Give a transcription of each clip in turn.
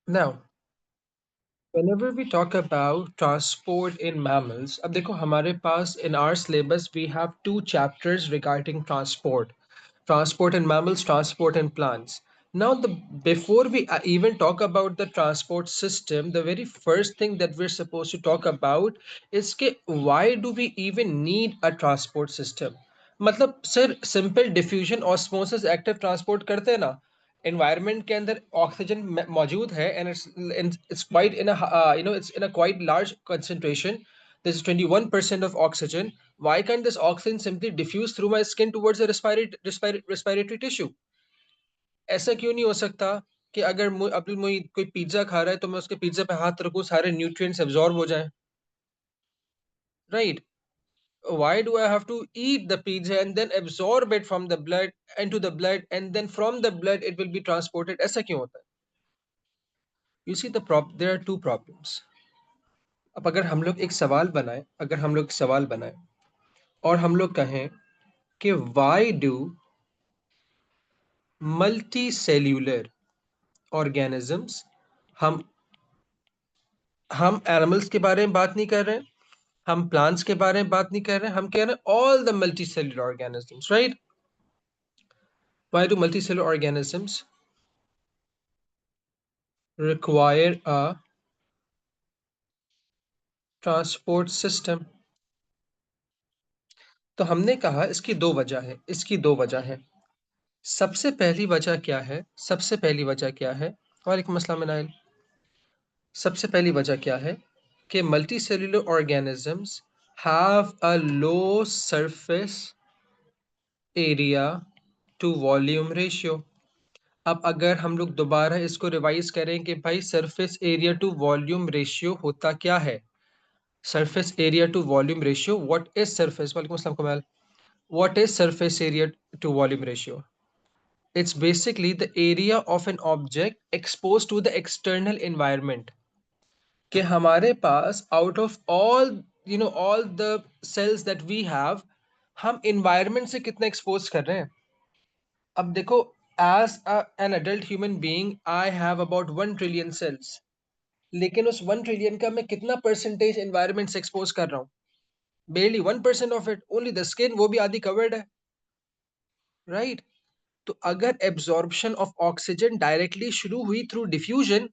Now, whenever we talk about transport in mammals, अब देखो हमारे पास in our syllabus we have two chapters regarding transport. Transport in mammals, transport in plants. Now, before we even talk about the transport system, the very first thing that we're supposed to talk about is कि why do we even need a transport system? मतलब sir simple diffusion osmosis active transport करते हैं ना, environment के अंदर oxygen मौजूद है and it's quite in it's in a quite large concentration. This is 21% of oxygen. Why can't this oxygen simply diffuse through my skin towards the respiratory tissue? ऐसा क्यों नहीं हो सकता कि अगर अभी मुझे कोई पिज्जा खा रहा है तो मैं उसके पिज्जा पे हाथ रखूं, सारे न्यूट्रिएंट्स एब्जॉर्ब हो जाएं, right? Why do I have to eat the pizza and then absorb it from the blood into the blood and then from the blood it will be transported? ऐसा क्यों होता है? You see there are two problems. अब अगर हम लोग एक सवाल बनाएं, और हम लोग कहें कि why do multicellular organisms, हम हम एनिमल्स के बारे में बात नहीं कर रहे हैं, हम प्लांट्स के बारे में बात नहीं कर रहे हैं, हम कह रहे हैं all the multicellular organisms, right? Why do multicellular organisms require a transport system? तो हमने कहा इसकी दो वजह है. सबसे पहली वजह क्या है? वालेकुम अस्सलाम मिनाइल. सबसे पहली वजह क्या है कि multicellular organisms have a low surface area to volume ratio. अब अगर हम लोग दोबारा इसको रिवाइज करें कि भाई surface area to volume ratio होता क्या है? Surface area to volume ratio, what is surface? वालेकुम अस्सलाम कमाल. What is surface area to volume ratio? It's basically the area of an object exposed to the external environment. कि हमारे पास out of all the cells that we have, हम environment से कितना expose कर रहे हैं? अब देखो, an adult human being, I have about 1 trillion cells. लेकिन उस 1 trillion का मैं कितना परसेंटेज environment से expose कर रहा हूँ? Barely 1% of it. Only the skin, वो भी आधी covered है, right? तो अगर एब्जॉर्प्शन ऑफ ऑक्सीजन डायरेक्टली शुरू हुई थ्रू डिफ्यूजन,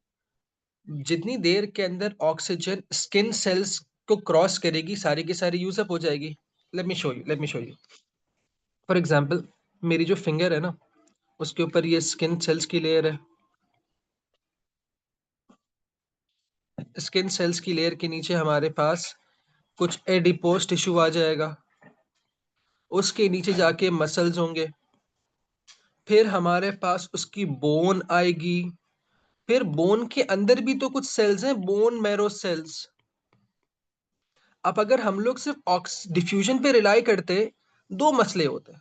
जितनी देर के अंदर ऑक्सीजन स्किन सेल्स को क्रॉस करेगी सारी की सारी यूज अप हो जाएगी. Let me show you. For example, मेरी जो फिंगर है ना, उसके ऊपर ये स्किन सेल्स की लेयर है. स्किन सेल्स की लेयर के नीचे हमारे पास कुछ एडिपोज टिश्यू आ जाएगा, उसके नीचे जाके मसल्स होंगे, फिर हमारे पास उसकी बोन आएगी, फिर बोन के अंदर भी तो कुछ सेल्स हैं, बोन मैरो सेल्स. अब अगर हम लोग सिर्फ डिफ्यूजन पे रिलाई करते, दो मसले होते.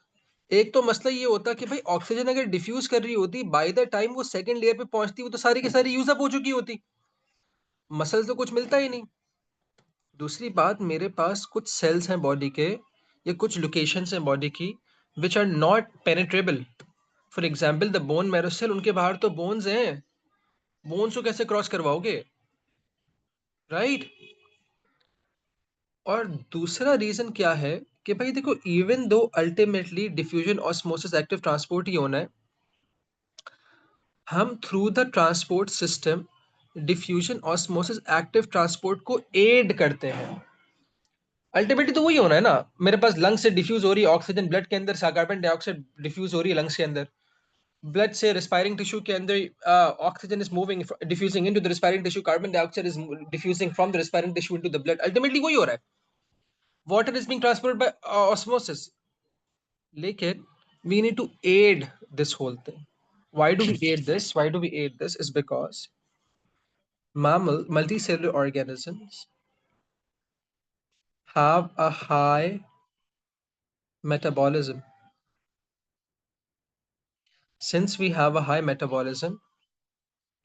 एक तो मसला ये होता कि भाई ऑक्सीजन अगर डिफ्यूज कर रही होती, बाय द टाइम वो सेकंड लेयर पे पहुंचती, वो तो सारी की सारी यूज अप हो चुकी होती, मसल तो कुछ मिलता ही नहीं. दूसरी बात, मेरे पास कुछ सेल्स हैं बॉडी के, या कुछ लोकेशंस हैं बॉडी की which are not penetrable. For example the bone marrow cell, उनके बाहर तो बोन्स हैं, बोन्स को कैसे क्रॉस करवाओगे, राइट? और दूसरा रीजन क्या है कि भाई देखो, even though ultimately diffusion osmosis active transport ही होना है, हम through the transport system diffusion osmosis active transport को एड करते हैं. अल्टीमेटली तो वही होना है ना. मेरे पास लंग्स से डिफ्यूज हो रही है ऑक्सीजन, ब्लड के अंदर कार्बन डाइऑक्साइड डिफ्यूज हो रही है लंग्स के अंदर, ब्लड से रेस्पायरिंग टिश्यू के अंदर oxygen is moving diffusing into the respiring tissue, carbon dioxide is diffusing from the respiring tissue into the blood. Ultimately वही हो रहा है. Water is being transported by osmosis. लेकिन we need to aid this whole thing. Why do we aid this is because multicellular organisms have a high metabolism. Since we have a high metabolism,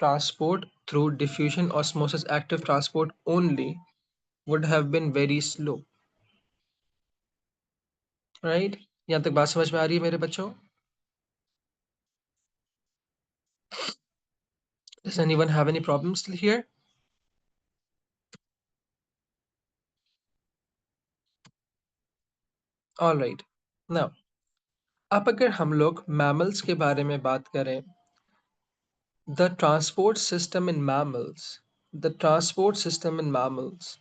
transport through diffusion osmosis active transport only would have been very slow, right? यहाँ तक बात समझ में आ रही है मेरे बच्चों? Does anyone have any problems here? All right. Now, अब अगर हम लोग mammals के बारे में बात करें, the transport system in mammals, the transport system in mammals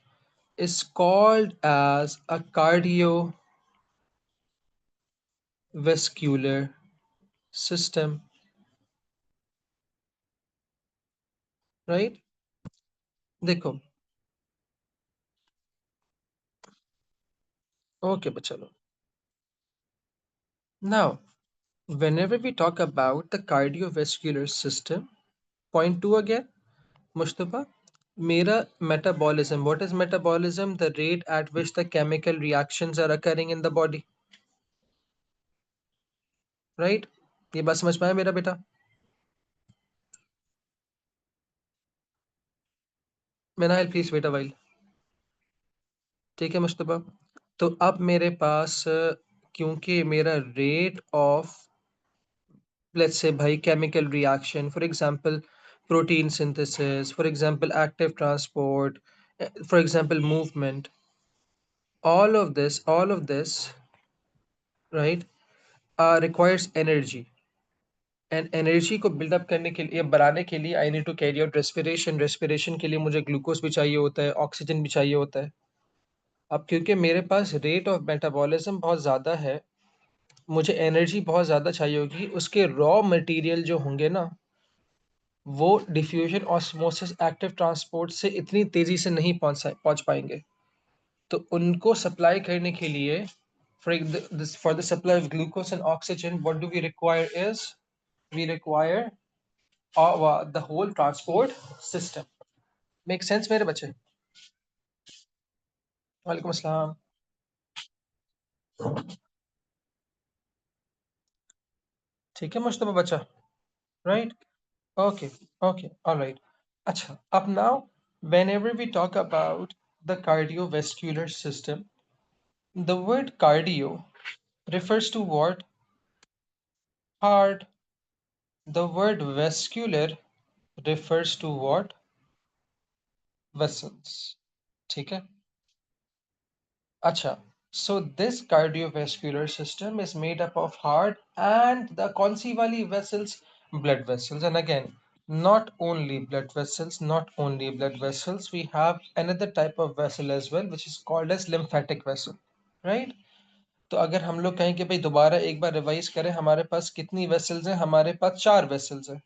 is called as a cardiovascular system, right? देखो, okay, चलो. Now, whenever we talk about the cardiovascular system, point two again, Mustafa. Mera metabolism. What is metabolism? The rate at which the chemical reactions are occurring in the body, right? ये बात समझ पाया मेरा बेटा? मेनाइल please wait a while. ठीक है मुस्तफा. तो अब मेरे पास क्योंकि मेरा रेट ऑफ, let's say भाई, chemical reaction, for example protein synthesis, for example active transport, for example movement, all of this, right, requires energy. And energy को बिल्डअप करने के लिए, बनाने के लिए, I need to carry out respiration. Respiration के लिए मुझे ग्लूकोज भी चाहिए होता है, ऑक्सीजन भी चाहिए होता है. अब क्योंकि मेरे पास रेट ऑफ मेटाबॉलिज्म बहुत ज़्यादा है, मुझे एनर्जी बहुत ज़्यादा चाहिए होगी. उसके रॉ मटेरियल जो होंगे ना, वो डिफ्यूजन ऑस्मोसिस एक्टिव ट्रांसपोर्ट से इतनी तेज़ी से नहीं पहुंच पाएंगे. तो उनको सप्लाई करने के लिए, for the supply of glucose and oxygen, what do we require is, we require the whole transport system. Make sense मेरे बच्चे? वालेकुम अस्सलाम. ठीक है मुश्तबा बच्चा, right? Okay, okay, all right. अच्छा, अब now, whenever we talk about the cardiovascular system, the word cardio refers to what? Heart. The word vascular refers to what? Vessels. ठीक है. अच्छा, so this cardiovascular system is made up of heart and the कौन सी वाली vessels? Blood vessels. And again, not only blood vessels, not only blood vessels, we have another type of vessel as well, which is called as lymphatic vessel, right? तो अगर हम लोग कहें कि भाई दोबारा एक बार रिवाइज करें, हमारे पास कितनी वेसल्स हैं? हमारे पास 4 वेसल्स हैं.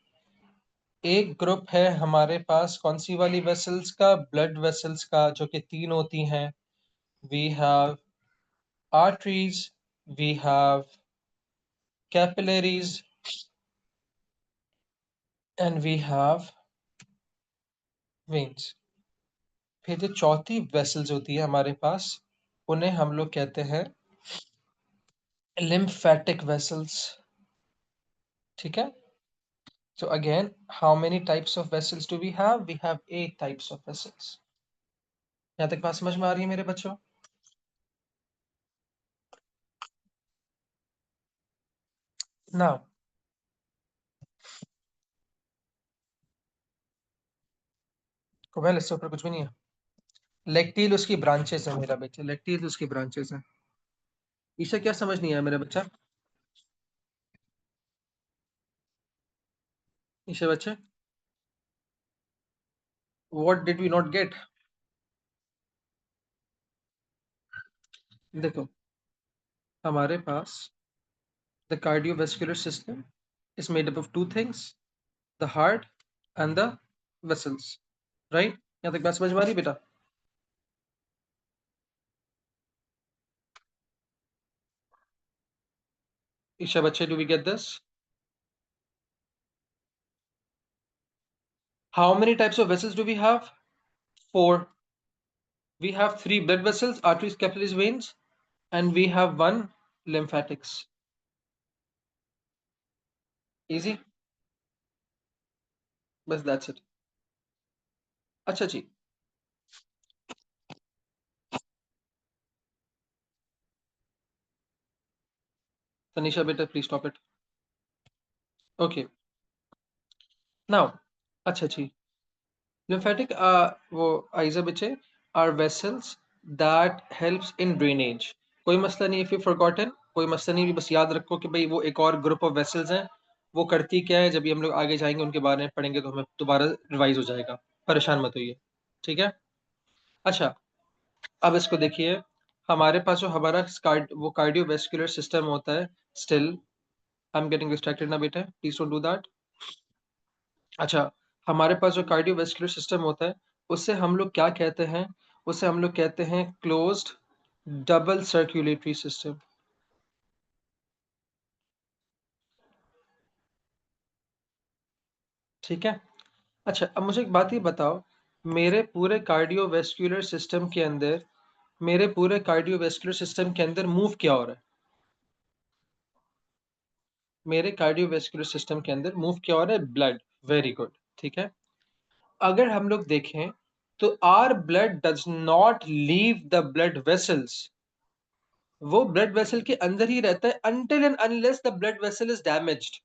एक ग्रुप है हमारे पास कौन सी वाली वेसल्स का? ब्लड वेसल्स का, जो कि 3 होती हैं. We have arteries, we have capillaries, and we have veins. फिर जो चौथी वेसल्स होती है हमारे पास, उन्हें हम लोग कहते हैं lymphatic vessels. ठीक है. So again, how many types of vessels do we have? We have 8 types of vessels. यहाँ तक बात समझ में आ रही है मेरे बच्चों? Now, वेल इससे ऊपर कुछ भी नहीं है. लेक्टिल उसकी ब्रांचेस है मेरा बच्चा, लेक्टिल उसकी ब्रांचेस है. ईशा क्या समझ नहीं आया मेरा बच्चा? ईशा बच्चे, what did we not get? देखो, हमारे पास the cardiovascular system is made up of two things, the heart and the vessels, right? यहाँ तक बात समझ में आ रही बेटा? ईशा बच्चे, do we get this? How many types of vessels do we have? 4. We have 3 blood vessels, arteries, capillaries, veins, and we have 1 lymphatics. Easy? बस that's it. अच्छा जी. Tanisha beta, please stop it. Okay. Now, अच्छा जी। lymphatic वो आइजा बच्चे are vessels that helps in drainage. कोई मसला नहीं, if you forgotten कोई मसला नहीं, बस याद रखो कि भाई वो एक और ग्रुप ऑफ वेसल्स हैं। वो करती क्या है, जब भी हम लोग आगे जाएंगे उनके बारे में पढ़ेंगे तो हमें दोबारा रिवाइज हो जाएगा। परेशान मत होइए, ठीक है। अच्छा, अब इसको देखिए। हमारे पास जो हमारा वो कार्डियोवेस्कुलर सिस्टम होता है, still I am getting distracted ना बेटा, प्लीज डोंट डू दैट। अच्छा, हमारे पास जो कार्डियोवेस्कुलर सिस्टम होता है, उससे हम लोग क्या कहते हैं? उसे हम लोग कहते हैं क्लोज्ड डबल सर्कुलेटरी सिस्टम, ठीक है। अच्छा, अब मुझे एक बात ही बताओ, मेरे पूरे कार्डियोवेस्कुलर सिस्टम के अंदर मेरे पूरे कार्डियोवेस्कुलर सिस्टम के अंदर मूव क्या हो रहा है? मेरे कार्डियोवेस्कुलर सिस्टम के अंदर मूव क्या हो रहा है? ब्लड। वेरी गुड, ठीक है। अगर हम लोग देखें तो our blood does not leave the blood vessels. वो ब्लड वेसल के अंदर ही रहता है until and unless the blood vessel is damaged.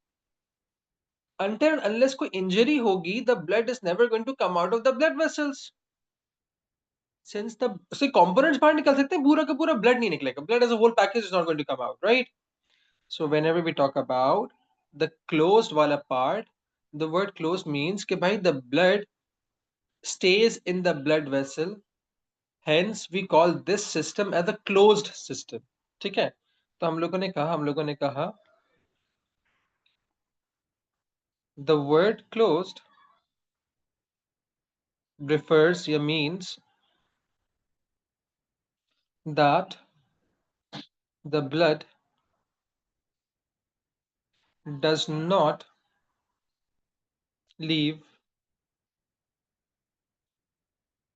Until and unless कोई इंजरी होगी, the blood is never going to come out of the blood vessels. Since the उसके components बाहर निकल सकते हैं, पूरा का पूरा blood नहीं निकलेगा. Blood as a whole package is not going to come out, right? So whenever we talk about the closed वाला part, the word closed means कि भाई the blood stays in the blood vessel. Hence we call this system as a closed system. ठीक है? तो हम लोगों ने कहा the word closed refers or means that the blood does not leave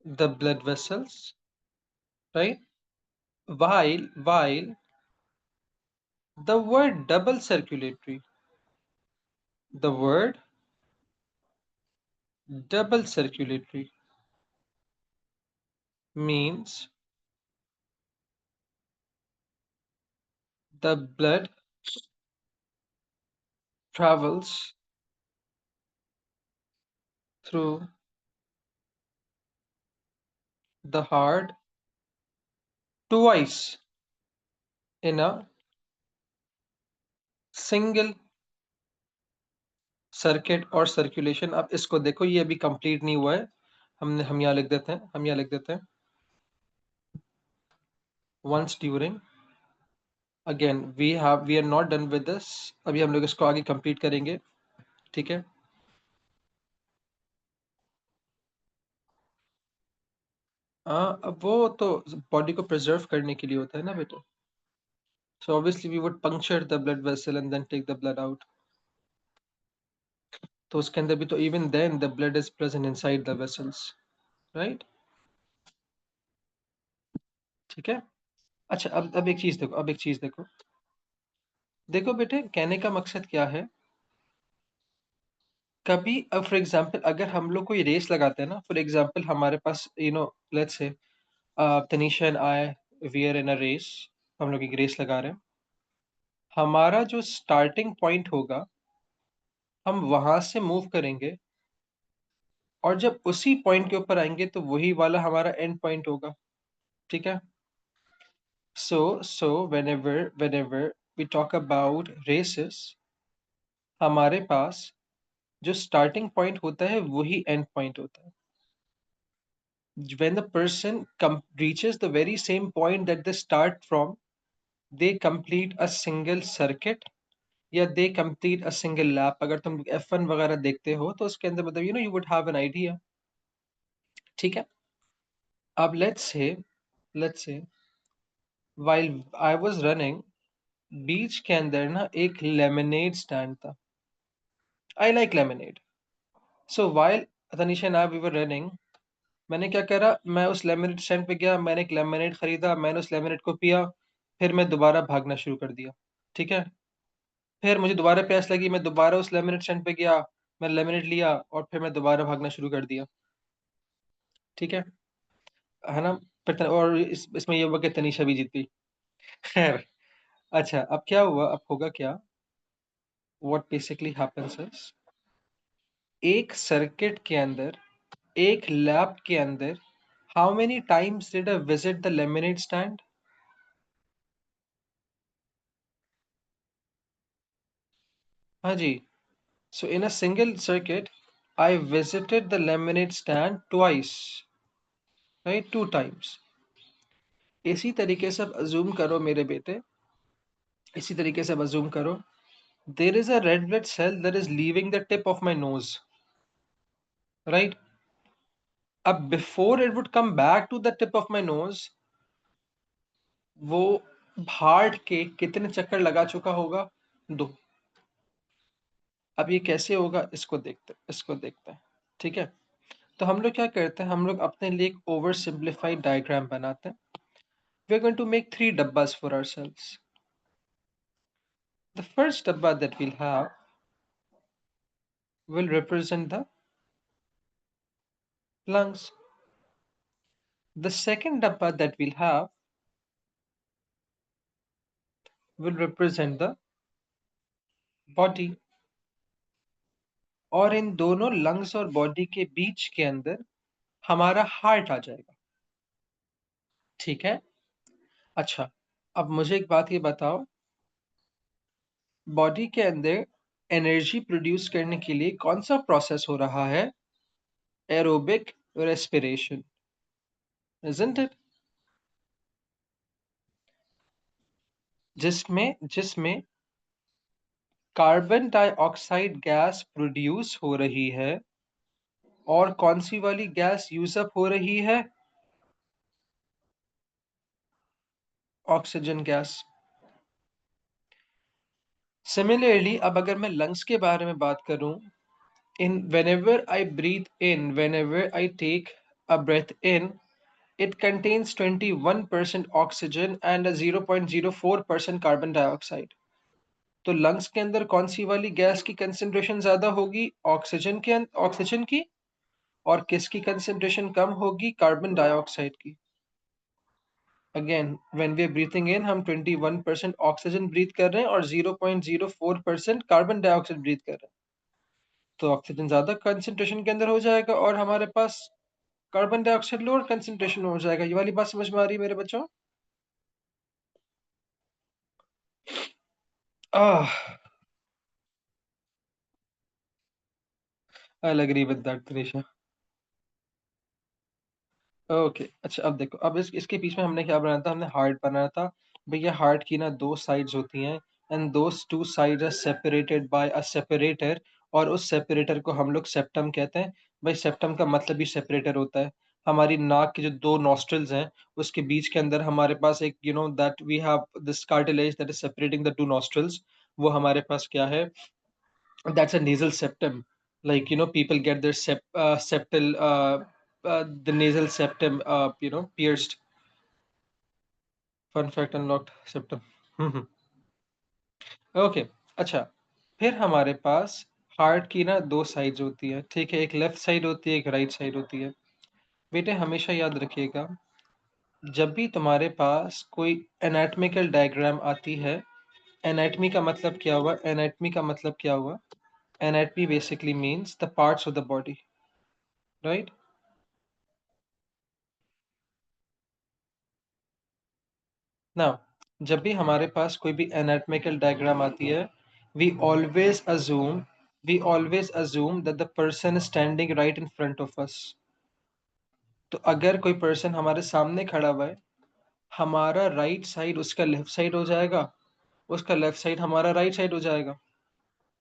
the blood vessels, right? While the word double circulatory, the word double circulatory means the blood travels through the heart twice in a single circuit और circulation. अब इसको देखो, ये अभी complete नहीं हुआ है। हम यहाँ लिख देते हैं, once during, again we are not done with this. अभी हम लोग इसको आगे कंप्लीट करेंगे, ठीक है। हाँ, अब वो तो बॉडी को प्रिजर्व करने के लिए होता है ना बेटा। So obviously we would puncture the blood vessel and then take the blood out. तो उसके अंदर भी तो even then the blood is present inside the vessels, right. ठीक है। अच्छा, अब एक चीज देखो, देखो बेटे, कहने का मकसद क्या है। कभी अब फॉर एग्जांपल अगर हम लोग कोई रेस लगाते हैं ना, फॉर एग्जांपल हमारे पास let's say Tanisha and I we are in a race. हम लोग एक रेस लगा रहे हैं। हमारा जो स्टार्टिंग पॉइंट होगा, हम वहां से मूव करेंगे, और जब उसी पॉइंट के ऊपर आएंगे तो वही वाला हमारा एंड पॉइंट होगा, ठीक है। सो whenever we talk about races, हमारे पास जो स्टार्टिंग पॉइंट होता है वही एंड पॉइंट होता है। when the person reaches the very same point that they start from, they complete a single circuit या they complete a single lap। अगर तुम F1 वगैरह देखते हो तो उसके अंदर मतलब you would have an idea, ठीक है। अब let's say while I was running, बीच के अंदर ना एक लेमनेड स्टैंड था। I like lemonade. So while Tanisha and I we were running, मैंने क्या करा, मैं उस लेमनेड स्टैंड पे गया, मैंने एक लेमनेड खरीदा, मैंने उस लेमनेड को पिया, फिर मैं दोबारा भागना शुरू कर दिया, ठीक है। फिर मुझे दोबारा प्यास लगी, मैं दोबारा उस लेमनेड स्टैंड पे गया, मैं लेमनेड लिया, और फिर मैं दोबारा भागना शुरू कर दिया, ठीक है ना। और इसमें ये हुआ कि तनीशा भी जीत गई। खैर, अच्छा, अब क्या हुआ, अब होगा क्या, व्हाट बेसिकली हैपेंस इज एक सर्किट के अंदर, एक लैब के अंदर, how many times did I visit the laminate stand? हाँ जी. So in a single circuit, I visited the lemonade stand twice, right? 2 times. इसी तरीके से अब assume करो मेरे बेटे, इसी तरीके से अब assume करो, there is a red blood cell that is leaving the tip of my nose, right? अब before it would come back to the tip of my nose, वो हार्ट के कितने चक्कर लगा चुका होगा? 2. अब ये कैसे होगा, इसको देखते हैं, ठीक है? तो हम लोग क्या करते हैं, हम लोग अपने लिए एक ओवर सिंप्लीफाइड डायग्राम बनाते हैं. We're going to make 3 dabbas for ourselves. The first dabba that we'll have will represent the lungs. The second dabba that we'll have will represent the body. और इन दोनों lungs और body के बीच के अंदर हमारा heart आ जाएगा. ठीक है? अच्छा, अब मुझे एक बात ये बताओ, body के अंदर एनर्जी प्रोड्यूस करने के लिए कौन सा प्रोसेस हो रहा है? Aerobic respiration, isn't it? जिसमें कार्बन डाइऑक्साइड गैस प्रोड्यूस हो रही है और कौन सी वाली गैस यूज अप हो रही है? Oxygen gas. सिमिलरली अब अगर मैं लंग्स के बारे में बात करूं, इन whenever I breathe in, whenever I take a breath in, it contains 21% oxygen and a 0.04% carbon dioxide. तो लंग्स के अंदर कौन सी वाली गैस की कंसेंट्रेशन ज्यादा होगी? ऑक्सीजन की. और किसकी कंसेंट्रेशन कम होगी? कार्बन डाइऑक्साइड की. Again when we are breathing in, हम 21% ऑक्सीजन ब्रीथ कर रहे हैं और 0.04% कार्बन डाइऑक्साइड ब्रीथ कर रहे हैं. तो ऑक्सीजन ज्यादा कंसेंट्रेशन के अंदर हो जाएगा और हमारे पास कार्बन डाइऑक्साइड लोअर कंसेंट्रेशन हो जाएगा. ये वाली बात समझ में आ रही है मेरे बच्चों? Ah, I agree with that Trisha. Okay, अच्छा अब देखो, अब इसके बीच में हमने क्या बनाया था? हमने हार्ट बनाया था. भैया हार्ट की ना 2 साइड्स होती हैं, and those 2 sides are separated by a separator, और उस सेपरेटर को हम लोग सेप्टम कहते हैं. भाई सेप्टम का मतलब ही सेपरेटर होता है. हमारी नाक के जो 2 नॉस्ट्रल्स हैं, उसके बीच के अंदर हमारे पास एक, that we have this cartilage that is separating the 2 nostrils. वो हमारे पास क्या है? That's a nasal septum. Like, people get their the nasal septum, pierced. Fun fact, unlocked septum. Okay. अच्छा, फिर हमारे पास हार्ट की ना 2 साइड्स होती है, ठीक है? एक लेफ्ट साइड होती है, एक राइट साइड होती है. बेटे हमेशा याद रखिएगा, जब भी तुम्हारे पास कोई एनाटॉमिकल डायग्राम आती है, एनाटॉमी का मतलब क्या हुआ? एनाटॉमी का मतलब क्या हुआ? Anatomy basically means the parts of the body, right? Now, जब भी हमारे पास कोई भी एनाटॉमिकल डायग्राम आती है, we always assume we always assume that the person is standing right in front of us. तो अगर कोई पर्सन हमारे सामने खड़ा हुआ है, हमारा राइट साइड उसका लेफ्ट साइड हो जाएगा, उसका लेफ्ट साइड हमारा राइट साइड हो जाएगा,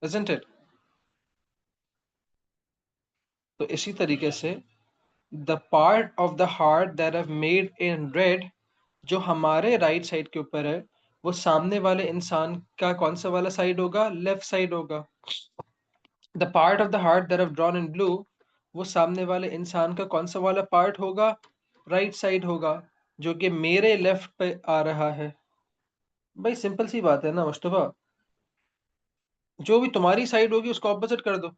isn't it? तो इसी तरीके से the part of the heart that have made in red, जो हमारे राइट साइड के ऊपर है, वो सामने वाले इंसान का कौन सा वाला साइड होगा? लेफ्ट साइड होगा. The part of the heart that have drawn in blue, वो सामने वाले इंसान का कौन सा वाला पार्ट होगा? राइट साइड होगा, जो कि मेरे लेफ्ट पे आ रहा है. भाई सिंपल सी बात है ना मुस्तफा. जो भी तुम्हारी साइड होगी उसको ऑपोजिट कर दो,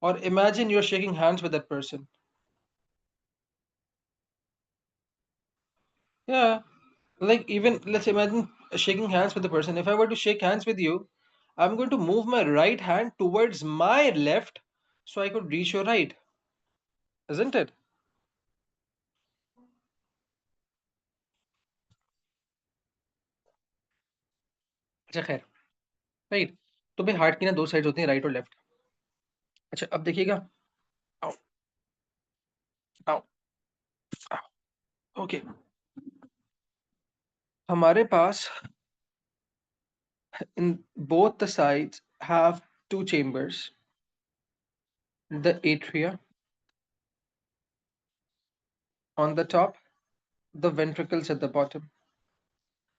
और imagine you are shaking hands with that person. Yeah, like even let's imagine shaking hands with the person. If I were to shake hands with you, I'm going to move my right hand towards my left so I could reach your right, isn't it? अच्छा खैर, right. तो भाई heart की ना दो side होती हैं, right और लेफ्ट। अच्छा अब देखिएगा। आओ, आओ, आओ। ओके, हमारे पास in both the sides have two chambers, the atria on the top, the ventricles at the bottom.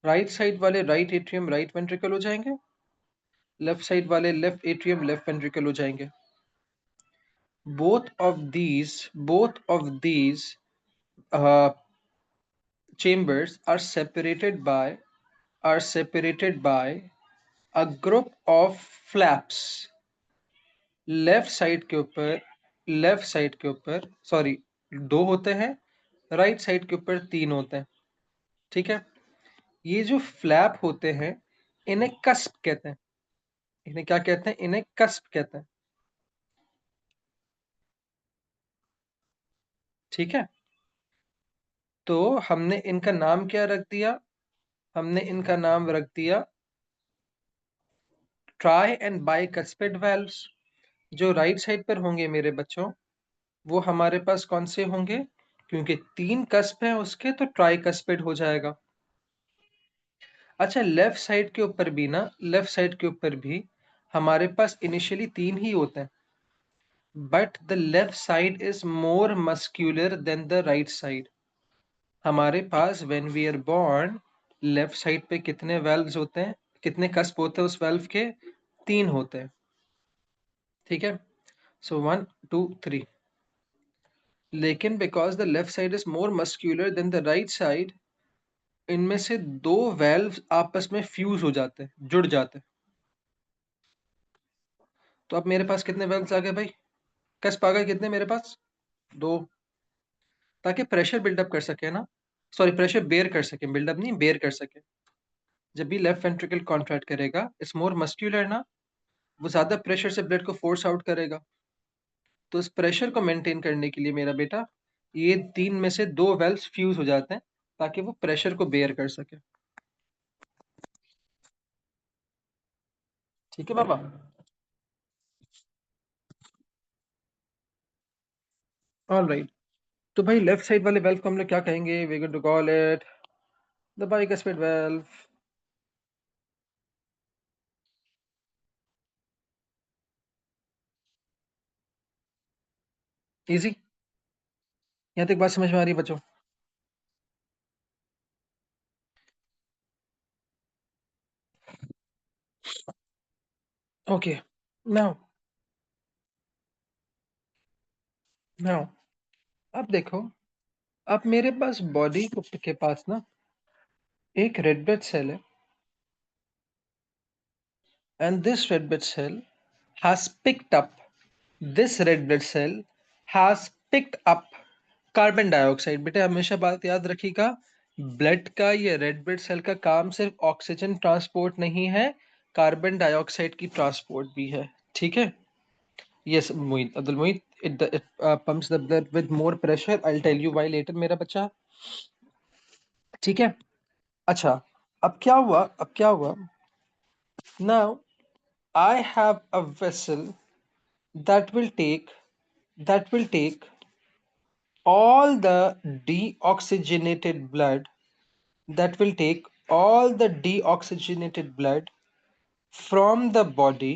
Right side वाले राइट एट्रियम राइट वेंट्रिकल हो जाएंगे, लेफ्ट साइड वाले लेफ्ट एट्रियम लेफ्ट वेंट्रिकल हो जाएंगे। Both of these uh, chambers are separated by a group of flaps। Left side के ऊपर sorry दो होते हैं, राइट साइड के ऊपर तीन होते हैं। ठीक है, ये जो फ्लैप होते हैं इन्हें कस्प कहते हैं। इन्हें क्या कहते हैं? इन्हें कस्प कहते हैं। ठीक है, तो हमने इनका नाम क्या रख दिया? हमने इनका नाम रख दिया ट्राई एंड बाई कस्पेड वेल्व्स। जो राइट साइड पर होंगे मेरे बच्चों, वो हमारे पास कौन से होंगे? क्योंकि तीन कस्प हैं उसके, तो ट्राई कस्पेड हो जाएगा। अच्छा, लेफ्ट साइड के ऊपर भी हमारे पास इनिशियली तीन ही होते हैं, but the left side is more muscular than the right side. हमारे पास when we are born left side पे कितने वेल्व्स होते हैं, कितने कस्प होते हैं उस वेल्व के? तीन होते हैं। ठीक है, सो 1 2 3। लेकिन because the left side is more muscular than the right side, इनमें से दो वेल्व्स आपस में फ्यूज हो जाते हैं, जुड़ जाते हैं। तो अब मेरे पास कितने वेल्व्स आ गए भाई? कस्प आ गए कितने मेरे पास? दो। ताकि प्रेशर बिल्डअप कर सके ना, सॉरी प्रेशर बेयर कर सके, बिल्डअप नहीं, बेयर कर सके। जब भी लेफ्ट वेंट्रिकल कॉन्ट्रैक्ट करेगा, इट्स मोर मस्क्यूलर ना, वो ज्यादा प्रेशर से ब्लड को फोर्स आउट करेगा। तो इस प्रेशर को मेंटेन करने के लिए मेरा बेटा, ये तीन में से दो वेल्व्स फ्यूज हो जाते हैं ताकि वो प्रेशर को बेयर कर सके। ठीक है बाबा। ऑल राइट, तो भाई लेफ्ट साइड वाले वेल्व को हम लोग क्या कहेंगे? We going to call it the bicuspid valve. Easy? यहाँ तक बात समझ में आ रही है बच्चों? ओके, नाउ नाउ अब देखो, अब मेरे पास बॉडी के पास ना एक रेड ब्लड सेल है, and this red blood cell has picked up this red blood cell has picked up carbon dioxide. बेटे हमेशा बात याद रखिएगा, ब्लड का, ये रेड ब्लड सेल का काम सिर्फ ऑक्सीजन ट्रांसपोर्ट नहीं है, कार्बन डाइऑक्साइड की ट्रांसपोर्ट भी है। ठीक है? Yes Mohit, Abdul Mohit, it pumps the blood with more pressure, I'll tell you why later मेरा बच्चा। ठीक है, अच्छा, अब क्या हुआ now I have a vessel that will take that will take all the deoxygenated blood that will take all the deoxygenated blood from the body,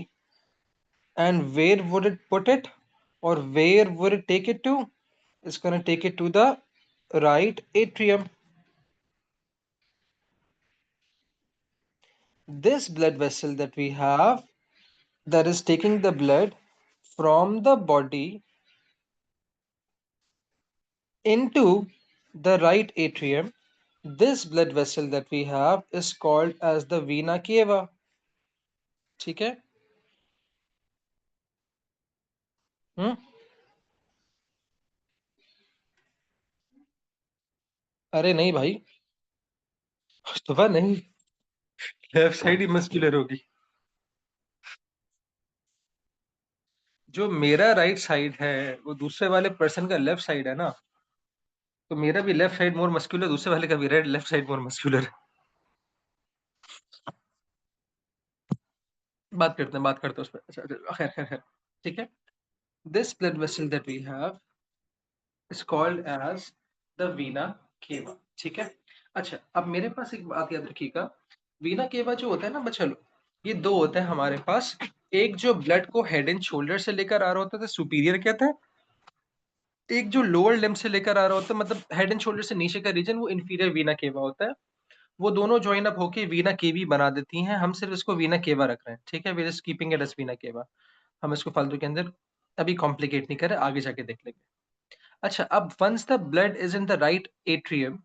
and where would it put it, or where would it take it to? It's going to take it to the right atrium. This blood vessel that we have, that is taking the blood from the body into the right atrium, this blood vessel that we have is called as the vena cava। ठीक है? हम्म? अरे नहीं भाई, सुबह नहीं, left side ही muscular होगी। जो मेरा राइट साइड है वो दूसरे वाले पर्सन का लेफ्ट साइड है ना, तो मेरा भी लेफ्ट साइड मोर मस्कुलर, दूसरे वाले का भी राइट लेफ्ट साइड मोर मस्कुलर। बात करते हैं उस पर। अच्छा अच्छा, खैर खैर खैर, ठीक है। This blood vessel that we have is called as the vena cava, ठीक है। अच्छा, अब मेरे पास एक बात याद रखिएगा, वीना केवा जो होता है ना बच्चा लोग, ये दो होते हैं हमारे पास। एक जो ब्लड को हेड एंड शोल्डर से लेकर आ रहा होता है सुपीरियर कहते हैं, एक जो लोअर लिम्ब से लेकर आ रहा होता है, मतलब हेड एंड शोल्डर से नीचे का रीजन, वो इंफीरियर वीना केवा होता है। वो दोनों ज्वाइन अप होके वीना केवी बना देती हैं। हम सिर्फ इसको वीना केवा रख रहे हैं, ठीक है। We just keeping it as vena cava. हम इसको फालतू के अंदर अभी कॉम्प्लिकेट नहीं कर रहे, आगे जाके देख लेंगे। अच्छा, अब once the blood is in the right atrium,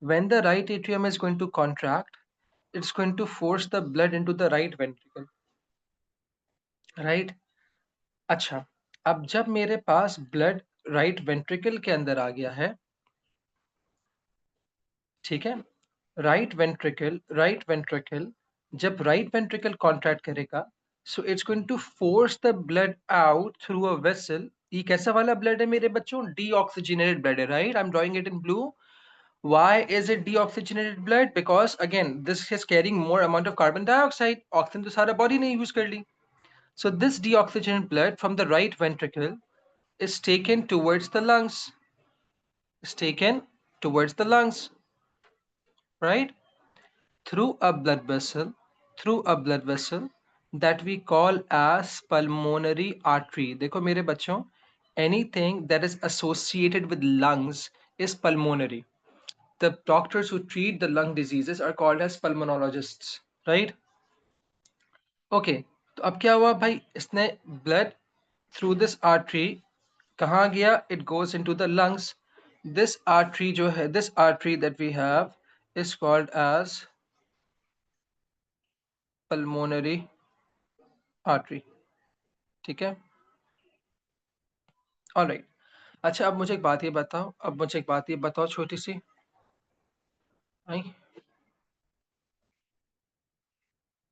when the right atrium is going to contract, it's going to force the blood into the right ventricle, right? अच्छा, अब जब मेरे पास ब्लड राइट वेंट्रिकल के अंदर आ गया है, ठीक है, राइट वेंट्रिकल जब राइट वेंट्रिकल कॉन्ट्रैक्ट करेगा, so it's going to force the blood out through a vessel. ये कैसा वाला ब्लड है मेरे बच्चों? डीऑक्सीजनेटेड ब्लड है, right? I am drawing it in blue. Why is it deoxygenated blood? Because again, this is carrying more amount of carbon dioxide. Oxygen तो सारा body ने use कर ली. So this deoxygenated blood from the right ventricle is taken towards the lungs. Is taken towards the lungs, right? Through a blood vessel, through a blood vessel that we call as pulmonary artery. देखो मेरे बच्चों, anything that is associated with lungs is pulmonary. The doctors who treat the lung diseases are called as pulmonologists, right? Okay, तो अब क्या हुआ भाई, इसने blood through this artery कहाँ गया? It goes into the lungs. This artery जो है, this artery that we have is called as pulmonary artery, ठीक है। All right. अच्छा, अब मुझे एक बात ये बताओ, छोटी सी आई,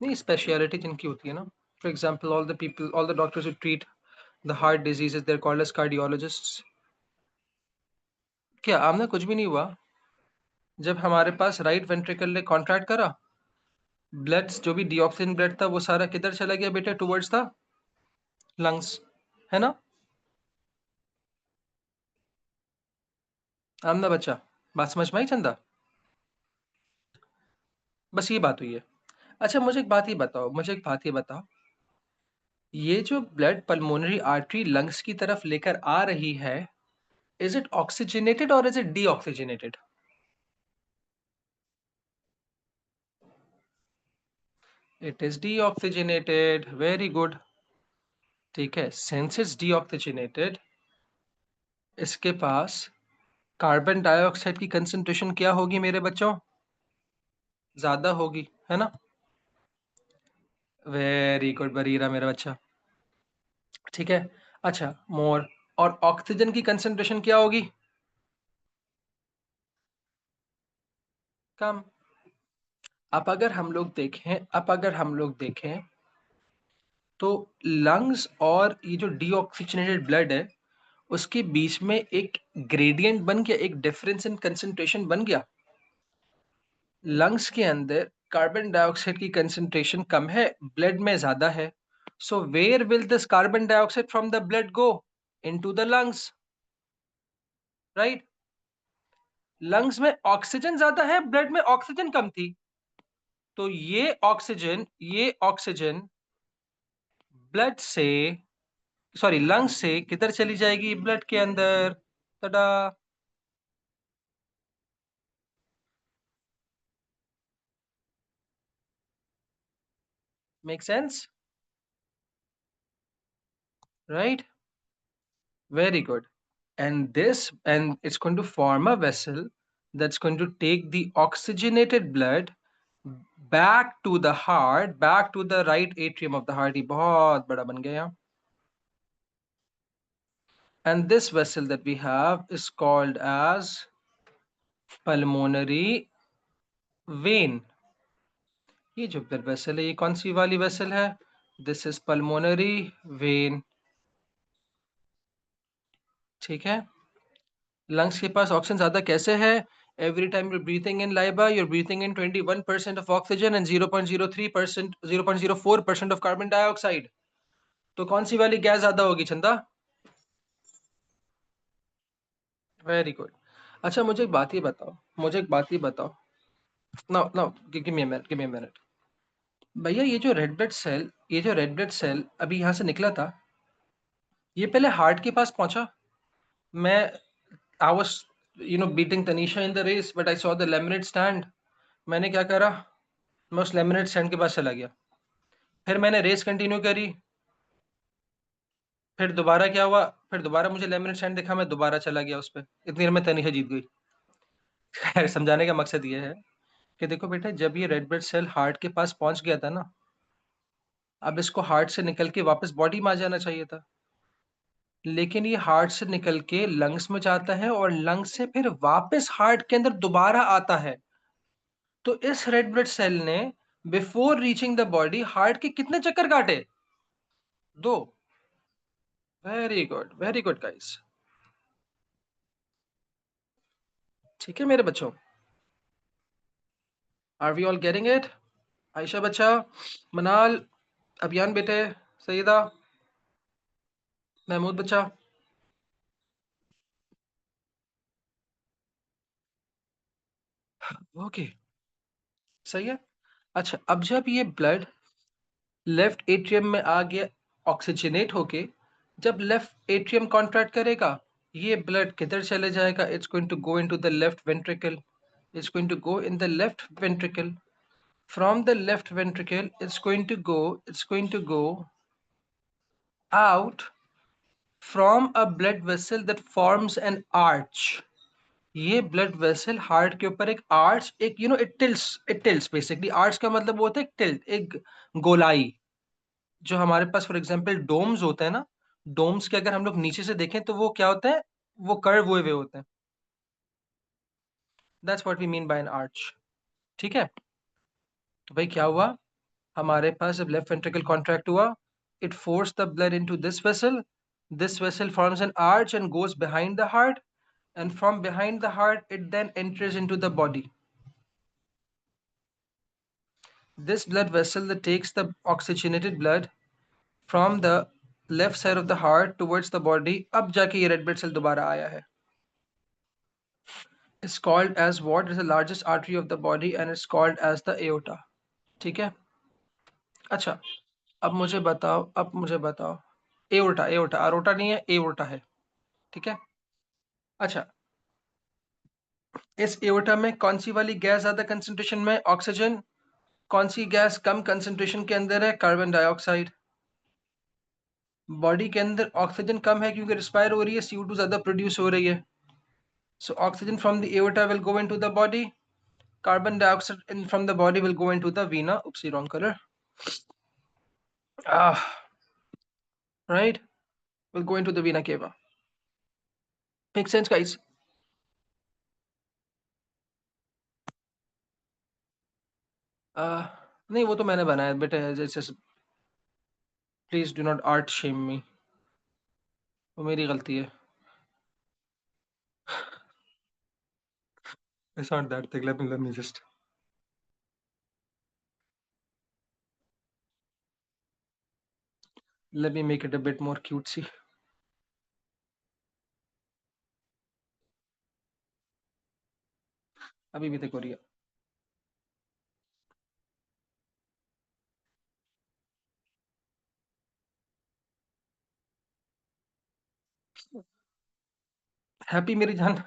नहीं स्पेशलिटी जिनकी होती है ना, for example all the people, all the doctors who treat the heart diseases, they are called as cardiologists. क्या आमना कुछ भी नहीं हुआ? जब हमारे पास राइट वेंट्रिकल ने कॉन्ट्रैक्ट करा, ब्लड जो भी डिऑक्सीजन ब्लड था वो सारा किधर चला गया बेटा? टुवर्ड्स द लंग्स, है ना? आमना बच्चा, बात समझ में आई चंदा? बस ये बात हुई है। अच्छा, मुझे एक बात ये बताओ, ये जो ब्लड पल्मोनरी आर्टरी लंग्स की तरफ लेकर आ रही है, इज इट ऑक्सीजनेटेड और is it deoxygenated? It is deoxygenated, very good, ठीक है। सिंस इट्स डीऑक्सीजनेटेड, इसके पास कार्बन डाइऑक्साइड की कंसंट्रेशन क्या होगी मेरे बच्चों? ज्यादा होगी, है ना? वेरी गुड बरीरा मेरा बच्चा, ठीक है। अच्छा, मोर, और ऑक्सीजन की कंसंट्रेशन क्या होगी? कम। अब अगर हम लोग देखें तो लंग्स और ये जो डीऑक्सीजनेटेड ब्लड है, उसके बीच में एक ग्रेडियंट बन गया, एक डिफरेंस इन कंसंट्रेशन बन गया। लंग्स के अंदर कार्बन डाइऑक्साइड की कंसंट्रेशन कम है, ब्लड में ज्यादा है। So where will this carbon dioxide from the blood go? Into the lungs, right? Lungs में ऑक्सीजन ज्यादा है, ब्लड में ऑक्सीजन कम थी, तो ये ऑक्सीजन ब्लड से, सॉरी लंग्स से किधर चली जाएगी? ब्लड के अंदर। Tada, make sense, right? Very good. And it's going to form a vessel that's going to take the oxygenated blood back to the heart, back to the right atrium of the heart. ये बहुत बड़ा बन गया यहाँ. And this vessel that we have is called as pulmonary vein. ये जो blood vessel है, ये कौन सी वाली vessel है? This is pulmonary vein. ठीक है, लंग्स के पास ऑक्सीजन ज्यादा कैसे है? Every time you're breathing in Laiba, you're breathing in 21% of oxygen and 0.03%, 0.04% of carbon dioxide. तो कौन सी वाली गैस ज्यादा होगी चंदा? Very good. अच्छा मुझे एक बात ही बताओ, मुझे एक बात ही बताओ। No no, give me a minute, give me a minute. भैया ये जो रेड ब्लड सेल अभी यहाँ से निकला था, ये पहले हार्ट के पास पहुंचा। मैं I was beating Tanisha in the race, but I saw the laminate stand. मैंने क्या करा, मैं उस लेमिनेट स्टैंड के पास चला गया। फिर मैंने रेस कंटिन्यू करी। फिर दोबारा क्या हुआ, फिर दोबारा मुझे लेमिनेट स्टैंड दिखा, मैं दोबारा चला गया उस पर। इतनी देर में तनीषा जीत गई। खैर, समझाने का मकसद ये है कि देखो बेटा, जब ये रेड ब्लड सेल हार्ट के पास पहुंच गया था ना, अब इसको हार्ट से निकल के वापस बॉडी में आ जाना चाहिए था। लेकिन ये हार्ट से निकल के लंग्स में जाता है और लंग्स से फिर वापस हार्ट के अंदर दोबारा आता है। तो इस रेड ब्लड सेल ने before reaching the body heart के कितने चक्कर काटे? दो। Very good guys. ठीक है मेरे बच्चों, are we all getting it? Ayesha बच्चा, मनाल, अभियान बेटे, सईदा, महमूद बच्चा। ओके, सही है। अच्छा, अब जब ये ब्लड लेफ्ट एट्रियम में आ गया ऑक्सीजनेट होके, जब लेफ्ट एट्रियम कॉन्ट्रैक्ट करेगा, ये ब्लड किधर चले जाएगा? It's going to go into the left ventricle. It's going to go in the left ventricle. From the left ventricle it's going to go out from a blood vessel that forms an arch. ये blood vessel heart के ऊपर एक arch, एक it tilts basically. Arch का मतलब वो होता है एक टिल्ट, एक गोलाई। जो हमारे पास फॉर एग्जांपल डोम्स होते हैं ना, डोम्स के अगर हम लोग नीचे से देखें तो वो क्या होता है, वो कर्व हुए हुए होते हैं। That's what we mean by an arch. ठीक है, तो भाई क्या हुआ, हमारे पास जब लेफ्ट वेंट्रिकल कॉन्ट्रैक्ट हुआ, it forced the blood into this vessel. This vessel forms an arch and goes behind the heart, and from behind the heart it then enters into the body. This blood vessel that takes the oxygenated blood from the left side of the heart towards the body, अब जाके ये red blood cell दोबारा आया है, is called as what is the largest artery of the body and it's called as the aorta. ठीक है। अच्छा, अब मुझे बताओ, एओर्टा, एओर्टा, अरोटा नहीं है, एओर्टा है। ठीक है। अच्छा, इस एओर्टा में कौन सी वाली गैस ज्यादा कंसंट्रेशन में? ऑक्सीजन। कौन सी गैस कम कंसंट्रेशन के अंदर है? Carbon dioxide. बॉडी के अंदर ऑक्सीजन कम है क्योंकि रिस्पायर हो रही है, CO2 ज्यादा प्रोड्यूस हो रही है। So oxygen from the aorta will go into the body, carbon dioxide from the body will go into the vena. Oopsie wrong colour, right, will go into the vena cava. Make sense guys? नहीं, वो तो मैंने बनाया बेटे, जैसे please do not art shame me, वो मेरी गलती है। It's not that thing. Let me just. Let me make it a bit more cutesy. अभी भी देखो रिया। हैप्पी मेरी जान।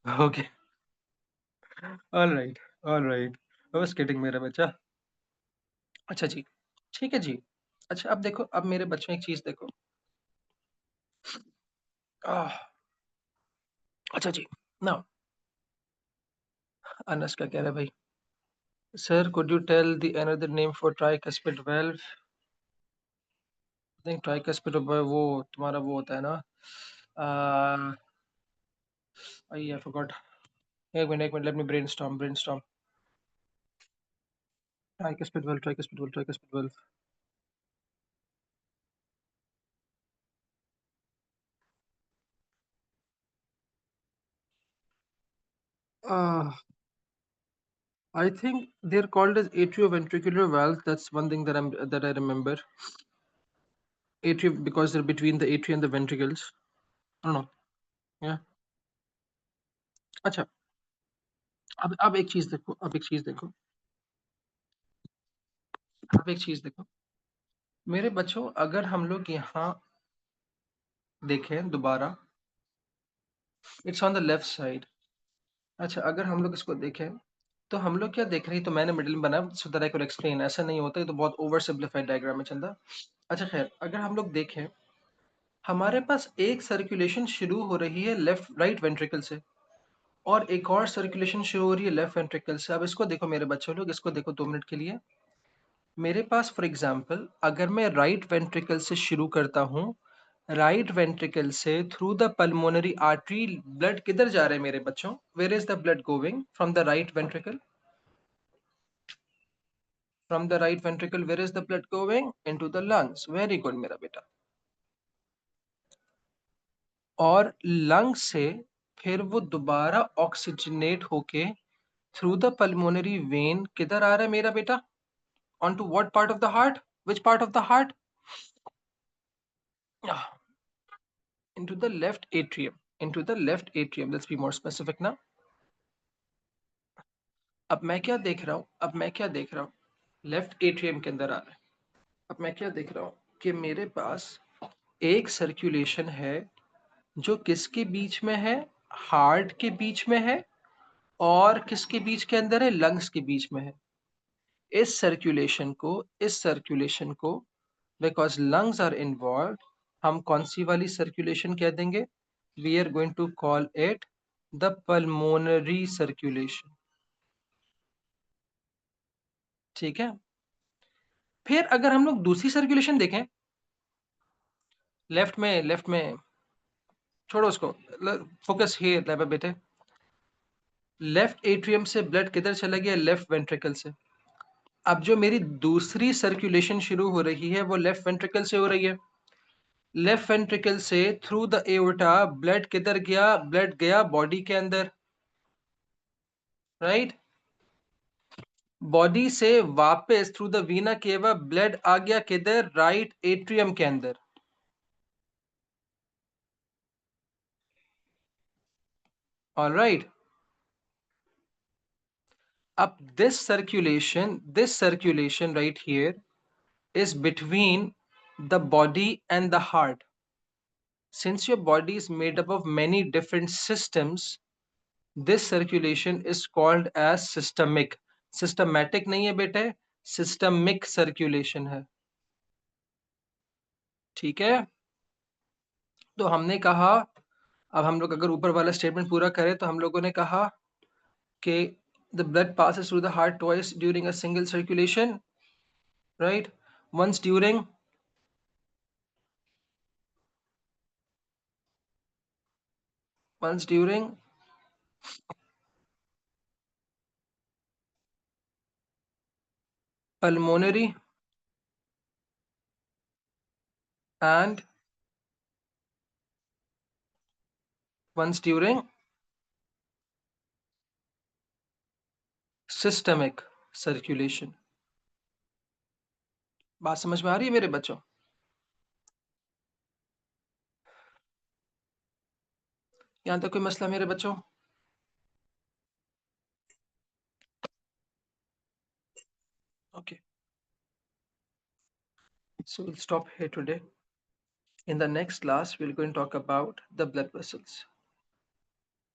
Okay, all right, all right. बस किडिंग मेरा बच्चा। अच्छा जी, ठीक है जी। अच्छा अब देखो, अब मेरे बच्चों एक चीज देखो। आह, अच्छा जी। ना, अनस का कह रहा है भाई, sir could you tell the another name for tricuspid valve? नहीं, ट्राइकस्पिड वो तुम्हारा वो होता है ना, आई आई फॉरगॉट। एक minute, let me brainstorm. Tricuspid valve, tricuspid valve, tricuspid valve. I think they're called as atrioventricular valves. That's one thing that I remember. Atrium, because they're between the atria and the ventricles. I don't know. Yeah. अच्छा, अब एक चीज देखो, अब एक चीज देखो, अब एक चीज देखो मेरे बच्चों, अगर हम लोग यहाँ देखें दोबारा, it's on the left side. अच्छा, अगर हम लोग इसको देखें तो हम लोग क्या देख रहे हैं, तो मैंने मिडिल में बनाया so that I could explain. ऐसा नहीं होता, ये तो बहुत ओवर सिंप्लीफाइड डायग्राम है चंदा। अच्छा खैर, अगर हम लोग देखें, हमारे पास एक सर्कुलेशन शुरू हो रही है लेफ्ट राइट वेंट्रिकल से, और एक और सर्कुलेशन शुरू हो रही है लेफ्ट वेंट्रिकल से। अब इसको देखो मेरे बच्चों लोग, इसको देखो 2 मिनट के लिए। मेरे पास फॉर एग्जांपल अगर मैं राइट वेंट्रिकल से शुरू करता हूँ, राइट वेंट्रिकल से through the pulmonary artery blood किधर जा रहे हैं मेरे बच्चों? Where is the blood going from the right ventricle? From the right ventricle, where is the blood going? Into the lungs. Very good मेरा बेटा। और लंग से फिर वो दोबारा ऑक्सीजनेट होके थ्रू द पल्मोनरी वेन किधर आ रहा है मेरा बेटा? On to what part of the heart? Which part of the heart? into the left atrium, into the left atrium, let's be more specific now। अब मैं क्या देख रहा हूँ, अब मैं क्या देख रहा हूँ, लेफ्ट एट्रियम के अंदर आ रहा है। अब मैं क्या देख रहा हूँ कि मेरे पास एक सर्कुलेशन है जो किसके बीच में है? हार्ट के बीच में है, और किसके बीच के अंदर है? लंग्स के बीच में है। इस सर्कुलेशन को बिकॉज लंग्स आर इन्वॉल्व, हम कौन सी वाली सर्कुलेशन कह देंगे? We are going to call it the pulmonary circulation. ठीक है। फिर अगर हम लोग दूसरी सर्कुलेशन देखें, लेफ्ट में छोड़ो उसको, फोकस हियर बेटे। लेफ्ट एट्रियम से ब्लड किधर चला गया? लेफ्ट वेंट्रिकल से। अब जो मेरी दूसरी सर्कुलेशन शुरू हो रही है वो लेफ्ट वेंट्रिकल से हो रही है। लेफ्ट वेंट्रिकल से थ्रू द एओर्टा ब्लड किधर गया? ब्लड गया बॉडी के अंदर, राइट। बॉडी से वापस थ्रू द वीना केवा ब्लड आ गया किधर? राइट एट्रियम के अंदर। ऑलराइट। अब this circulation right here is between the body and the heart. Since your body is made up of many different systems, this circulation is called as systemic। systematic नहीं है बेटे, systemic circulation है। ठीक है। तो हमने कहा, अब हम लोग अगर ऊपर वाला स्टेटमेंट पूरा करें तो हम लोगों ने कहा कि the blood passes through the heart twice during a single circulation, right? once during once during pulmonary and once during systemic circulation। बात समझ में आ रही है मेरे बच्चों? यहां तक कोई मसला मेरे बच्चों? Okay, so we'll stop here today। In the next class we're going to talk about the blood vessels।